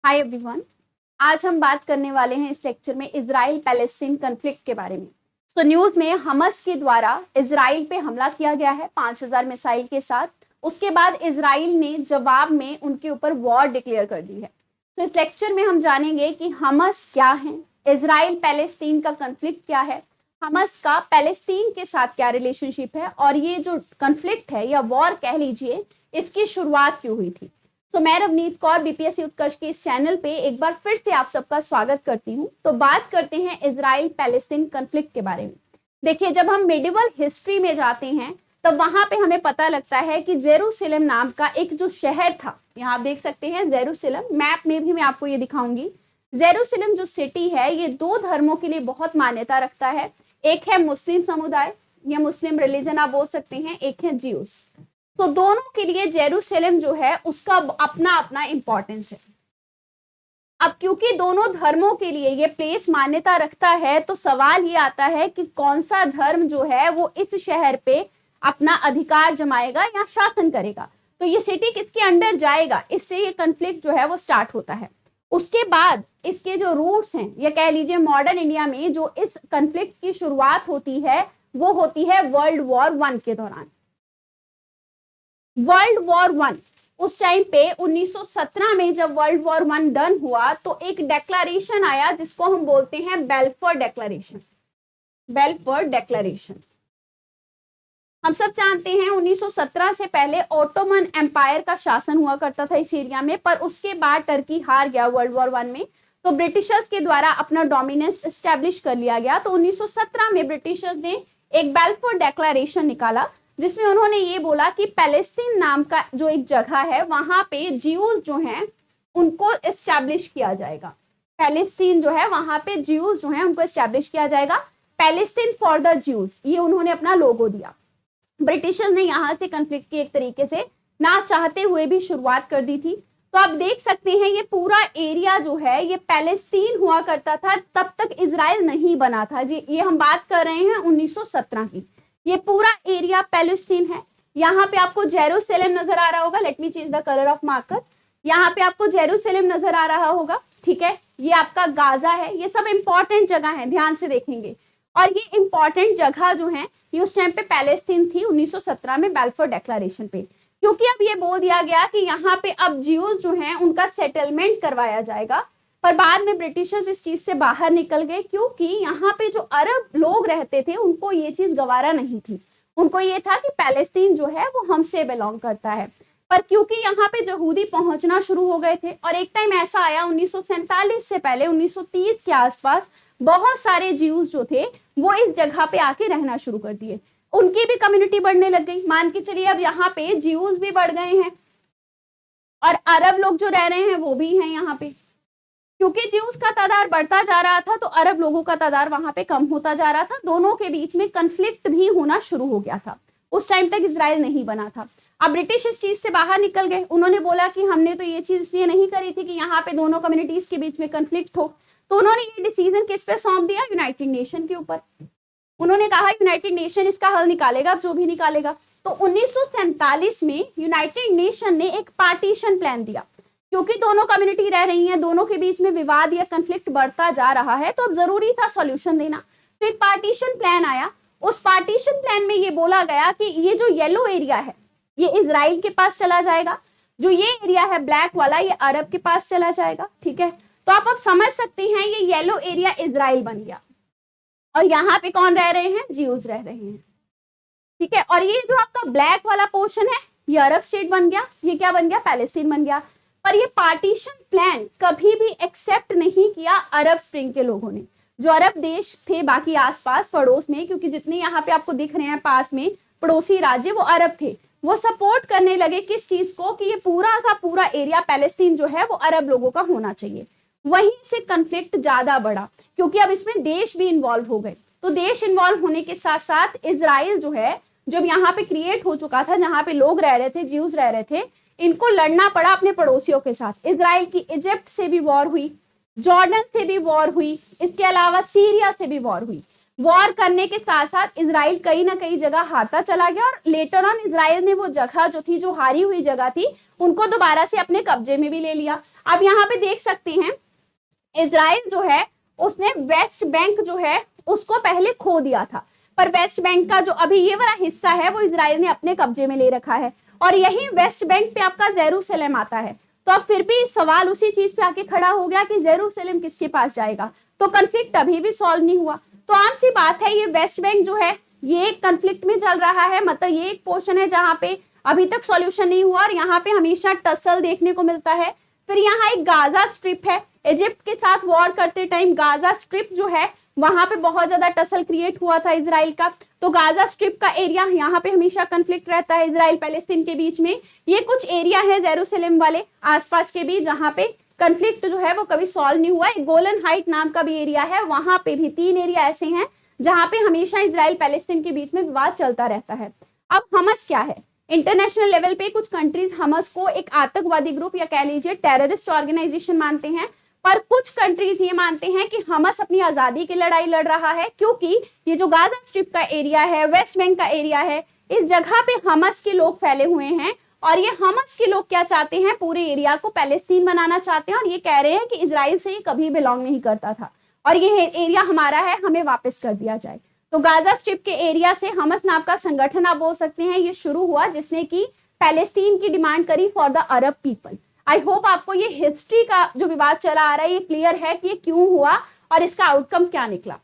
Hi everyone. आज हम बात करने वाले हैं इस लेक्चर में इजराइल पैलेस्टीन कन्फ्लिक्ट के बारे में। न्यूज में हमास के द्वारा इजराइल पे हमला किया गया है 5000 मिसाइल के साथ। उसके बाद इजराइल ने जवाब में उनके ऊपर वॉर डिक्लेयर कर दी है। इस लेक्चर में हम जानेंगे कि हमास क्या है, इजराइल पैलेस्टीन का कन्फ्लिक्ट क्या है, हमास का पैलेस्टीन के साथ क्या रिलेशनशिप है और ये जो कन्फ्लिक्ट है या वॉर कह लीजिए, इसकी शुरुआत क्यों हुई थी। मैं रवनीत कौर बीपीएससी उत्कर्ष के इस चैनल पे एक बार फिर से आप सबका स्वागत करती हूँ। तो बात करते हैं इजराइल पैलेस्टीन कन्फ्लिक्ट के बारे में। देखिए, जब हम मेडिवल हिस्ट्री में जाते हैं तब वहां पे हमें पता लगता है कि जेरूसलम नाम का एक जो शहर था, यहाँ आप देख सकते हैं जेरूसलम, मैप में भी मैं आपको ये दिखाऊंगी। जेरूसलम जो सिटी है ये दो धर्मों के लिए बहुत मान्यता रखता है। एक है मुस्लिम समुदाय या मुस्लिम रिलीजन आप बोल सकते हैं, एक है ज्यूस। तो दोनों के लिए जेरूसलम जो है उसका अपना अपना इंपॉर्टेंस है। अब क्योंकि दोनों धर्मों के लिए ये प्लेस मान्यता रखता है तो सवाल ये आता है कि कौन सा धर्म जो है वो इस शहर पे अपना अधिकार जमाएगा या शासन करेगा, तो ये सिटी किसके अंडर जाएगा, इससे ये कन्फ्लिक्ट जो है वो स्टार्ट होता है। उसके बाद इसके जो रूट्स हैं या कह लीजिए मॉडर्न इंडिया में जो इस कन्फ्लिक्ट की शुरुआत होती है वो होती है वर्ल्ड वॉर 1 के दौरान। वर्ल्ड वॉर 1 उस टाइम पे 1917 में जब वर्ल्ड वॉर 1 डन हुआ तो एक डेक्लेरेशन आया जिसको हम बोलते हैं बेल्फोर डेक्लेरेशन। बेल्फोर डेक्लेरेशन हम सब जानते हैं 1917 से पहले ओटोमन एम्पायर का शासन हुआ करता था इस एरिया में, पर उसके बाद टर्की हार गया वर्ल्ड वॉर 1 में, तो ब्रिटिशर्स के द्वारा अपना डोमिनेंस एस्टेब्लिश कर लिया गया। तो 1917 में ब्रिटिशर्स ने एक बेल्फोर डेक्लेरेशन निकाला जिसमें उन्होंने ये बोला कि पैलेस्टीन नाम का जो एक जगह है वहां पे ज्यूज जो हैं उनको एस्टैब्लिश किया जाएगा। पैलेस्टीन जो है वहां पे ज्यूज जो हैं उनको एस्टैब्लिश किया जाएगा। पैलेस्टीन फॉर द ज्यूज, ये उन्होंने अपना लोगो दिया। ब्रिटिशर्स ने यहाँ से कन्फ्लिक्ट की एक तरीके से ना चाहते हुए भी शुरुआत कर दी थी। तो आप देख सकते हैं ये पूरा एरिया जो है ये पैलेस्टीन हुआ करता था, तब तक इजराइल नहीं बना था जी। ये हम बात कर रहे हैं 1917 की। ये पूरा एरिया पैलेस्टीन है। यहाँ पे आपको जेरूसलम नजर आ रहा होगा, let me change the colour of marker. यहाँ पे आपको जेरूसलम नजर आ रहा होगा, ठीक है। ये आपका गाजा है, ये सब इंपॉर्टेंट जगह है, ध्यान से देखेंगे। और ये इंपॉर्टेंट जगह जो है ये उस टाइम पे पैलेस्टीन थी 1917 में बेल्फोर डेक्लेरेशन पे, क्योंकि अब ये बोल दिया गया कि यहाँ पे अब ज्यूज जो है उनका सेटलमेंट करवाया जाएगा। पर बाद में ब्रिटिशर्स इस चीज से बाहर निकल गए क्योंकि यहाँ पे जो अरब लोग रहते थे उनको ये चीज गवारा नहीं थी। उनको ये था कि पैलेस्टीन जो है वो हमसे बिलोंग करता है। पर क्योंकि यहाँ पे यहूदी पहुंचना शुरू हो गए थे और एक टाइम ऐसा आया 1947 से पहले 1930 के आसपास बहुत सारे ज्यूज जो थे वो इस जगह पे आके रहना शुरू कर दिए। उनकी भी कम्युनिटी बढ़ने लग गई। मान के चलिए अब यहाँ पे ज्यूज भी बढ़ गए हैं और अरब लोग जो रह रहे हैं वो भी हैं यहाँ पे। क्योंकि ज्यूज का तादाद बढ़ता जा रहा था तो अरब लोगों का तादाद वहां पे कम होता जा रहा था। दोनों के बीच में कन्फ्लिक्ट भी होना शुरू हो गया था। उस टाइम तक इजराइल नहीं बना था। अब ब्रिटिश इस चीज से बाहर निकल गए। उन्होंने बोला कि हमने तो ये चीज इसलिए नहीं करी थी कि यहाँ पे दोनों कम्युनिटीज के बीच में कन्फ्लिक्ट हो। तो उन्होंने ये डिसीजन किस पे सौंप दिया, यूनाइटेड नेशन के ऊपर। उन्होंने कहा यूनाइटेड नेशन इसका हल निकालेगा, जो भी निकालेगा। तो 1947 में यूनाइटेड नेशन ने एक पार्टीशन प्लान दिया। क्योंकि दोनों कम्युनिटी रह रही हैं, दोनों के बीच में विवाद या कन्फ्लिक्ट बढ़ता जा रहा है, तो अब जरूरी था सॉल्यूशन देना। तो एक पार्टीशन प्लान आया। उस पार्टीशन प्लान में ये बोला गया कि ये जो येलो एरिया है ये इजराइल के पास चला जाएगा, जो ये एरिया है ब्लैक वाला ये अरब के पास चला जाएगा, ठीक है। तो आप अब समझ सकते हैं ये येलो एरिया इजराइल बन गया और यहाँ पे कौन रह रहे हैं, ज्यूज रह रहे हैं, ठीक है। और ये जो आपका ब्लैक वाला पोर्शन है ये अरब स्टेट बन गया, ये क्या बन गया, पैलेस्टीन बन गया। पर ये पार्टीशन प्लान कभी भी एक्सेप्ट नहीं किया अरब स्प्रिंग के लोगों ने, जो अरब देश थे बाकी आसपास पड़ोस में, क्योंकि जितने यहाँ पे आपको दिख रहे हैं पास में पड़ोसी राज्य वो अरब थे। वो सपोर्ट करने लगे किस चीज को कि ये पूरा का पूरा एरिया पैलेस्टीन जो है वो अरब लोगों का होना चाहिए। वहीं से कन्फ्लिक्ट ज्यादा बढ़ा क्योंकि अब इसमें देश भी इन्वॉल्व हो गए। तो देश इन्वॉल्व होने के साथ साथ इजराइल जो है जब यहाँ पे क्रिएट हो चुका था, जहाँ पे लोग रह रहे थे, ज्यूज रह रहे थे, इनको लड़ना पड़ा अपने पड़ोसियों के साथ। इजराइल की इजिप्ट से भी वॉर हुई, जॉर्डन से भी वॉर हुई, इसके अलावा सीरिया से भी वॉर हुई। वॉर करने के साथ साथ इजराइल कहीं ना कहीं जगह हारता चला गया और लेटर ऑन इजराइल ने वो जगह जो थी, जो हारी हुई जगह थी, उनको दोबारा से अपने कब्जे में भी ले लिया। अब यहाँ पे देख सकते हैं इजराइल जो है उसने वेस्ट बैंक जो है उसको पहले खो दिया था, पर वेस्ट बैंक का जो अभी ये वाला हिस्सा है वो इजराइल ने अपने कब्जे में ले रखा है और यही वेस्ट बैंक पे आपका जेरूसलम आता है। तो अब फिर भी सवाल उसी चीज पे आके खड़ा हो गया कि जेरूसलम किसके पास जाएगा, तो कंफ्लिक्ट अभी भी सॉल्व नहीं हुआ। तो आम सी बात है, ये वेस्ट बैंक जो है ये कंफ्लिक्ट में चल रहा है, मतलब ये एक पोर्शन है जहां पे अभी तक सॉल्यूशन नहीं हुआ और यहाँ पे हमेशा टसल देखने को मिलता है। फिर यहाँ एक गाजा स्ट्रिप है, इजिप्ट के साथ वॉर करते टाइम गाजा स्ट्रिप जो है वहां पे बहुत ज्यादा टसल क्रिएट हुआ था इजराइल का। तो गाजा स्ट्रिप का एरिया यहाँ पे हमेशा कंफ्लिक्ट रहता है इजराइल पैलेस्तीन के बीच में। ये कुछ एरिया है जेरूसलम वाले आसपास के भी जहाँ पे कंफ्लिक्ट जो है वो कभी सॉल्व नहीं हुआ। गोलन हाइट नाम का भी एरिया है, वहां पे भी 3 एरिया ऐसे हैं जहां पे हमेशा इजराइल पैलेस्तीन के बीच में विवाद चलता रहता है। अब हमस क्या है, इंटरनेशनल लेवल पे कुछ कंट्रीज हमस को एक आतंकवादी ग्रुप या कह लीजिए टेररिस्ट ऑर्गेनाइजेशन मानते हैं, पर कुछ कंट्रीज ये मानते हैं कि हमस अपनी आजादी की लड़ाई लड़ रहा है, क्योंकि ये जो गाजा स्ट्रिप का एरिया है, वेस्ट बैंक का एरिया है, इस जगह पे हमस के लोग फैले हुए हैं और ये हमस के लोग क्या चाहते हैं, पूरे एरिया को पैलेस्तीन बनाना चाहते हैं और ये कह रहे हैं कि इजराइल से ये कभी बिलोंग नहीं करता था और ये एरिया हमारा है, हमें वापस कर दिया जाए। तो गाजा स्ट्रिप के एरिया से हमस नाम का संगठन आप बोल सकते हैं ये शुरू हुआ, जिसने की पैलेस्तीन की डिमांड करी for the Arab people. I hope आपको ये हिस्ट्री का जो विवाद चला आ रहा है ये क्लियर है कि ये क्यों हुआ और इसका आउटकम क्या निकला।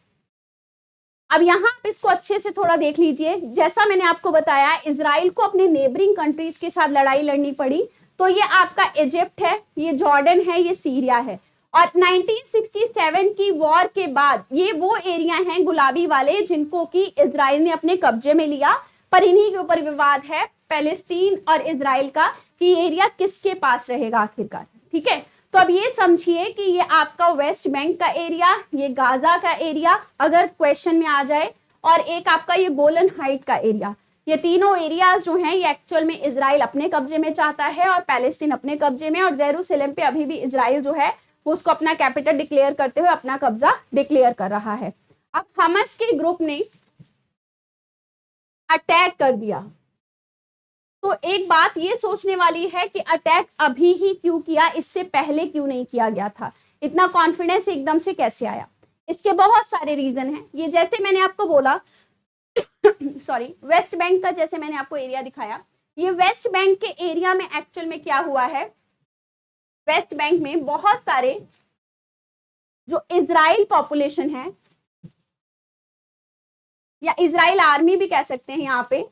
अब यहाँ आप इसको अच्छे से थोड़ा देख लीजिए। जैसा मैंने आपको बताया, इजराइल को अपने नेबरिंग कंट्रीज के साथ लड़ाई लड़नी पड़ी। तो ये आपका इजिप्ट है, ये जॉर्डन है, ये सीरिया है और 1967 की वॉर के बाद ये वो एरिया हैं गुलाबी वाले जिनको कि इजराइल ने अपने कब्जे में लिया। पर इन्हीं के ऊपर विवाद है पैलेस्तीन और इजराइल का कि एरिया किसके पास रहेगा आखिरकार। ठीक है, तो अब ये समझिए कि ये आपका वेस्ट बैंक का एरिया, ये गाजा का एरिया अगर क्वेश्चन में आ जाए, और एक आपका ये गोलन हाइट का एरिया, ये तीनों एरियाज जो हैं ये एक्चुअल में इजराइल अपने कब्जे में चाहता है और पैलेस्तीन अपने कब्जे में, और जेरूसलम पे अभी भी इजराइल जो है वो उसको अपना कैपिटल डिक्लेयर करते हुए अपना कब्जा डिक्लेयर कर रहा है। अब हमस के ग्रुप ने अटैक कर दिया, तो एक बात ये सोचने वाली है कि अटैक अभी ही क्यों किया, इससे पहले क्यों नहीं किया गया था, इतना कॉन्फिडेंस एकदम से कैसे आया। इसके बहुत सारे रीजन हैं। ये जैसे मैंने आपको बोला सॉरी, वेस्ट बैंक का जैसे मैंने आपको एरिया दिखाया, ये वेस्ट बैंक के एरिया में एक्चुअल में क्या हुआ है, वेस्ट बैंक में बहुत सारे जो इजराइल पॉपुलेशन है या इजराइल आर्मी भी कह सकते हैं, यहाँ पे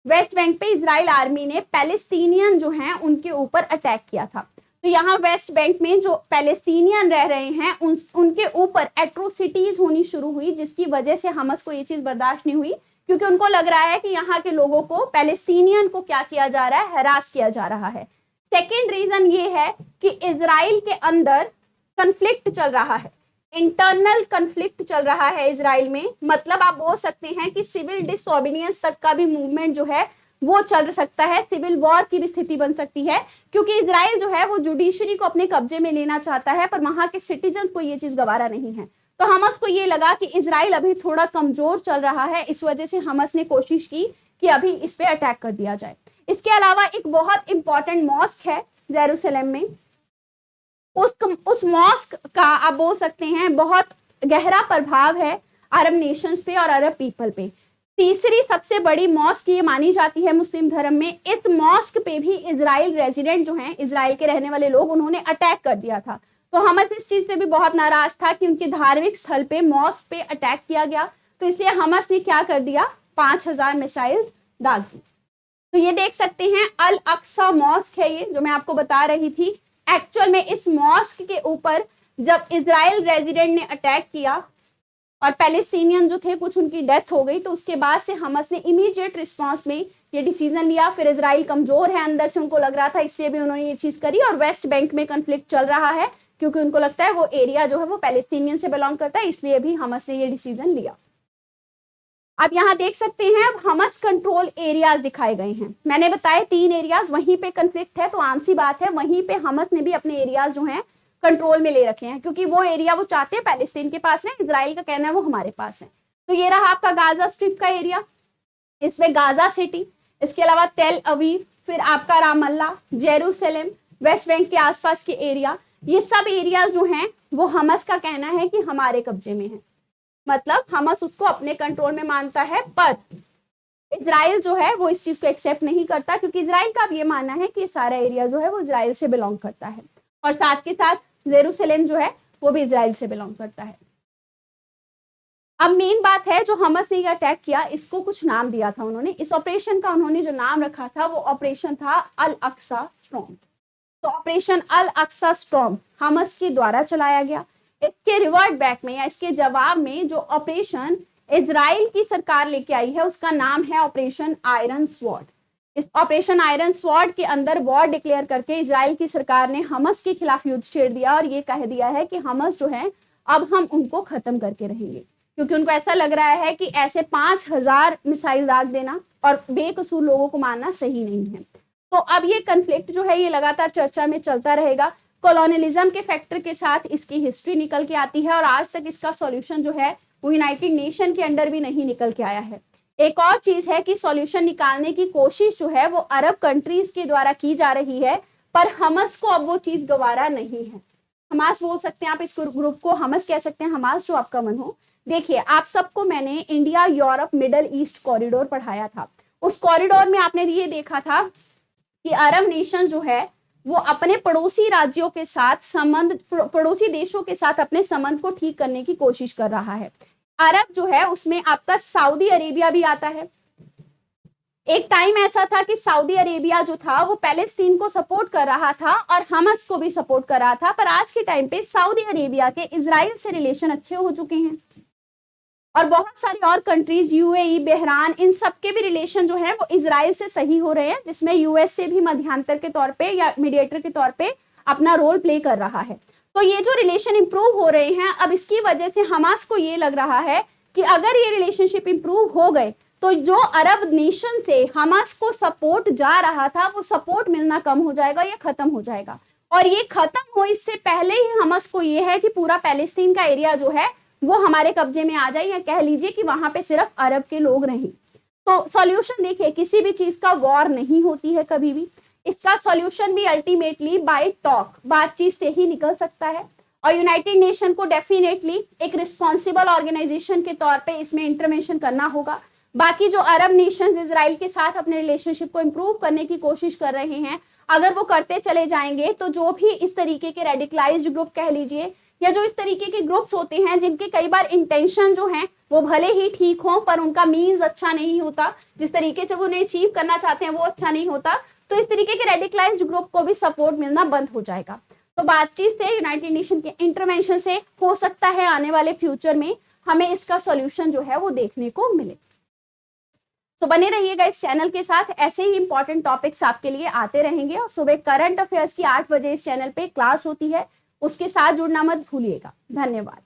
वेस्ट बैंक पे इजराइल आर्मी ने पैलेस्तीनियन जो हैं उनके ऊपर अटैक किया था। तो यहाँ वेस्ट बैंक में जो पैलेस्तीनियन रह रहे हैं उनके ऊपर एट्रोसिटीज होनी शुरू हुई, जिसकी वजह से हमस को ये चीज बर्दाश्त नहीं हुई, क्योंकि उनको लग रहा है कि यहाँ के लोगों को, पैलेस्तीनियन को क्या किया जा रहा है, हरास किया जा रहा है। सेकेंड रीजन ये है कि इजराइल के अंदर कंफ्लिक्ट चल रहा है, इंटरनल कंफ्लिक्ट चल रहा है इजराइल में। मतलब आप बोल सकते हैं कि सिविल डिसओबीडियंस तक का भी मूवमेंट जो है वो चल सकता है, सिविल वॉर की भी स्थिति बन सकती है, क्योंकि इजराइल जो है वो जुडिशरी को अपने कब्जे में लेना चाहता है, पर वहां के सिटीजन्स को ये चीज गवारा नहीं है। तो हमस को ये लगा कि इजराइल अभी थोड़ा कमजोर चल रहा है, इस वजह से हमस ने कोशिश की कि अभी इस पे अटैक कर दिया जाए। इसके अलावा एक बहुत इंपॉर्टेंट मॉस्क है जेरूसलम में, उस मॉस्क का आप बोल सकते हैं बहुत गहरा प्रभाव है अरब नेशंस पे और अरब पीपल पे। तीसरी सबसे बड़ी मॉस्क ये मानी जाती है मुस्लिम धर्म में। इस मॉस्क पे भी इजराइल रेजिडेंट जो हैं, इजराइल के रहने वाले लोग, उन्होंने अटैक कर दिया था। तो हमस इस चीज से भी बहुत नाराज था कि उनके धार्मिक स्थल पे, मॉस्क पे अटैक किया गया। तो इसलिए हमस ने क्या कर दिया, 5000 मिसाइल दाग दी। तो ये देख सकते हैं अल अक्सा मॉस्क है, ये जो मैं आपको बता रही थी। एक्चुअल में इस मॉस्क के ऊपर जब इजराइल रेजिडेंट ने अटैक किया और पैलेस्टीनियन जो थे कुछ उनकी डेथ हो गई, तो उसके बाद से हमस ने इमीडिएट रिस्पांस में ये डिसीजन लिया। फिर इजराइल कमजोर है अंदर से, उनको लग रहा था, इसलिए भी उन्होंने ये चीज करी। और वेस्ट बैंक में कंफ्लिक्ट चल रहा है क्योंकि उनको लगता है वो एरिया जो है वो पैलेस्टीनियन से बिलोंग करता है, इसलिए भी हमस ने ये डिसीजन लिया। आप यहाँ देख सकते हैं अब हमस कंट्रोल एरियाज दिखाए गए हैं। मैंने बताया 3 एरियाज, वहीं पे कंफ्लिक्ट है, तो आम सी बात है वहीं पे हमस ने भी अपने एरियाज जो हैं कंट्रोल में ले रखे हैं, क्योंकि वो एरिया वो चाहते हैं पैलेस्तीन के पास है, इजराइल का कहना है वो हमारे पास है। तो ये रहा आपका गाजा स्ट्रिप का एरिया, इसमें गाजा सिटी, इसके अलावा तेल अवीव, फिर आपका रामल्ला, जेरूसलम, वेस्ट बैंक के आसपास के एरिया, ये सब एरियाज जो हैं वो हमास का कहना है कि हमारे कब्जे में है, मतलब हमास उसको अपने कंट्रोल में मानता है। पर इजराइल जो है वो इस चीज को एक्सेप्ट नहीं करता, क्योंकि इजराइल का अब ये मानना है कि सारा एरिया जो है वो इजराइल से बिलोंग करता है, और साथ के साथ जेरूसलम जो है वो भी इजराइल से बिलोंग करता है। अब मेन बात है, जो हमास ने अटैक किया, इसको कुछ नाम दिया था उन्होंने, इस ऑपरेशन का उन्होंने जो नाम रखा था वो ऑपरेशन था अल अक्सा स्टॉर्म। तो ऑपरेशन अल अक्सा स्टॉर्म हमास के द्वारा चलाया गया। इसके रिवर्ट बैक में या इसके जवाब में जो ऑपरेशन इजराइल की सरकार लेके आई है उसका नाम है ऑपरेशन आयरन स्वॉर्ड। इस ऑपरेशन आयरन स्वॉर्ड के अंदर वॉर डिक्लेयर करके इजराइल की सरकार ने हमास के खिलाफ युद्ध छेड़ दिया और ये कह दिया है कि हमास जो है अब हम उनको खत्म करके रहेंगे, क्योंकि उनको ऐसा लग रहा है कि ऐसे 5000 मिसाइल दाग देना और बेकसूर लोगों को मारना सही नहीं है। तो अब ये कन्फ्लिक्ट जो है ये लगातार चर्चा में चलता रहेगा। कॉलोनियलिज्म के फैक्टर के साथ इसकी हिस्ट्री निकल के आती है और आज तक इसका सॉल्यूशन जो है वो यूनाइटेड नेशन के अंडर भी नहीं निकल के आया है। एक और चीज है कि सॉल्यूशन निकालने की कोशिश जो है वो अरब कंट्रीज के द्वारा की जा रही है, पर हमास को अब वो चीज गवारा नहीं है। हमास बोल सकते हैं आप, इस ग्रुप को हमास कह सकते हैं, हमास जो आपका मन हो। देखिए, आप सबको मैंने India Europe middle east corridor पढ़ाया था। उस कॉरिडोर में आपने ये देखा था कि अरब नेशन जो है वो अपने पड़ोसी राज्यों के साथ संबंध, पड़ोसी देशों के साथ अपने संबंध को ठीक करने की कोशिश कर रहा है। अरब जो है उसमें आपका सऊदी अरेबिया भी आता है। एक टाइम ऐसा था कि सऊदी अरेबिया जो था वो पैलेस्तीन को सपोर्ट कर रहा था और हमास को भी सपोर्ट कर रहा था, पर आज के टाइम पे सऊदी अरेबिया के इजराइल से रिलेशन अच्छे हो चुके हैं और बहुत सारी और कंट्रीज, यूएई, बहरान, इन सब के भी रिलेशन जो है वो इजराइल से सही हो रहे हैं, जिसमें यूएस से भी मध्यांतर के तौर पे या मीडिएटर के तौर पे अपना रोल प्ले कर रहा है। तो ये जो रिलेशन इंप्रूव हो रहे हैं, अब इसकी वजह से हमास को ये लग रहा है कि अगर ये रिलेशनशिप इंप्रूव हो गए तो जो अरब नेशन से हमास को सपोर्ट जा रहा था वो सपोर्ट मिलना कम हो जाएगा या खत्म हो जाएगा। और ये खत्म हो इससे पहले ही हमास को ये है कि पूरा पैलेस्तीन का एरिया जो है वो हमारे कब्जे में आ जाए, या कह लीजिए कि वहां पे सिर्फ अरब के लोग रहें। तो सॉल्यूशन देखिए, किसी भी चीज का वॉर नहीं होती है कभी भी, इसका सॉल्यूशन भी अल्टीमेटली बाय टॉक, बातचीत से ही निकल सकता है। और यूनाइटेड नेशन को डेफिनेटली एक रिस्पॉन्सिबल ऑर्गेनाइजेशन के तौर पे इसमें इंटरवेंशन करना होगा। बाकी जो अरब नेशंस इजराइल के साथ अपने रिलेशनशिप को इंप्रूव करने की कोशिश कर रहे हैं, अगर वो करते चले जाएंगे तो जो भी इस तरीके के रेडिकलाइज्ड ग्रुप कह लीजिए, या जो इस तरीके के ग्रुप्स होते हैं जिनके कई बार इंटेंशन जो हैं वो भले ही ठीक हो पर उनका मीन्स अच्छा नहीं होता, जिस तरीके से वो उन्हें अचीव करना चाहते हैं वो अच्छा नहीं होता, तो इस तरीके के रेडिकलाइज्ड ग्रुप को भी सपोर्ट मिलना बंद हो जाएगा। तो बातचीत से, यूनाइटेड नेशन के इंटरवेंशन से हो सकता है आने वाले फ्यूचर में हमें इसका सॉल्यूशन जो है वो देखने को मिले। तो बने रहिएगा इस चैनल के साथ, ऐसे ही इंपॉर्टेंट टॉपिक्स आपके लिए आते रहेंगे। और सुबह करंट अफेयर्स की 8 बजे इस चैनल पे क्लास होती है, उसके साथ जुड़ना मत भूलिएगा। धन्यवाद।